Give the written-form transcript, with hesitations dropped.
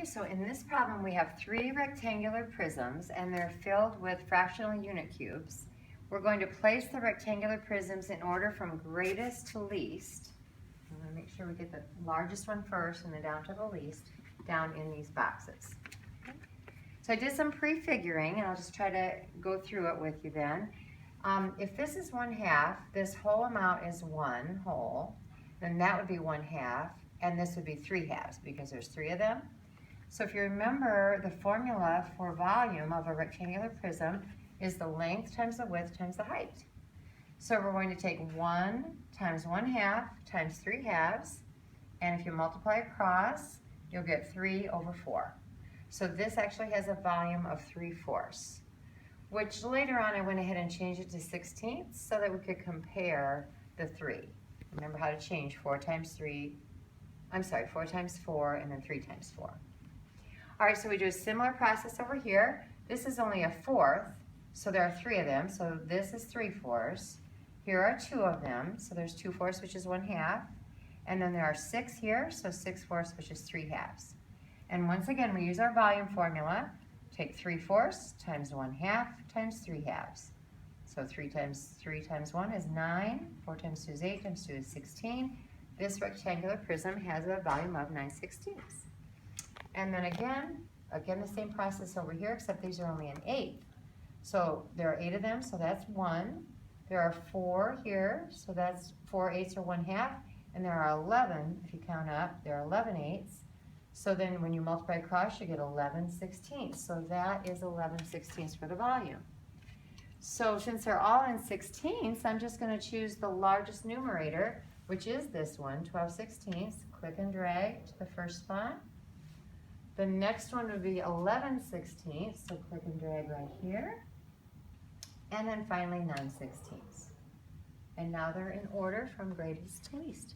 So in this problem we have three rectangular prisms and they're filled with fractional unit cubes. We're going to place the rectangular prisms in order from greatest to least. I'm going to make sure we get the largest one first and then down to the least, down in these boxes. Okay. So I did some prefiguring and I'll just try to go through it with you then. If this is 1/2, this whole amount is 1 whole, then that would be 1/2, and this would be 3/2 because there's 3 of them. So if you remember, the formula for volume of a rectangular prism is the length times the width times the height. So we're going to take 1 times 1/2 times 3/2, and if you multiply across, you'll get 3/4. So this actually has a volume of 3/4, which later on I went ahead and changed it to 16ths so that we could compare the 3. Remember how to change 4 times 4 and then 3 times 4. All right, so we do a similar process over here. This is only a 1/4, so there are 3 of them, so this is 3/4. Here are 2 of them, so there's 2/4, which is 1/2. And then there are 6 here, so 6/4, which is 3/2. And once again, we use our volume formula. Take 3/4 times 1/2 times 3/2. So 3 times 3 times 1 is 9, 4 times 2 is 8, times 2 is 16. This rectangular prism has a volume of 9/16. And then again the same process over here, except these are only an 1/8. So there are 8 of them, so that's 1. There are 4 here, so that's 4/8 or 1/2. And there are 11, if you count up, there are 11/8. So then when you multiply across, you get 11/16. So that is 11/16 for the volume. So since they're all in 16ths, I'm just going to choose the largest numerator, which is this one, 12/16. Click and drag to the first spot. The next one would be 11/16, so click and drag right here. And then finally 9/16. And now they're in order from greatest to least.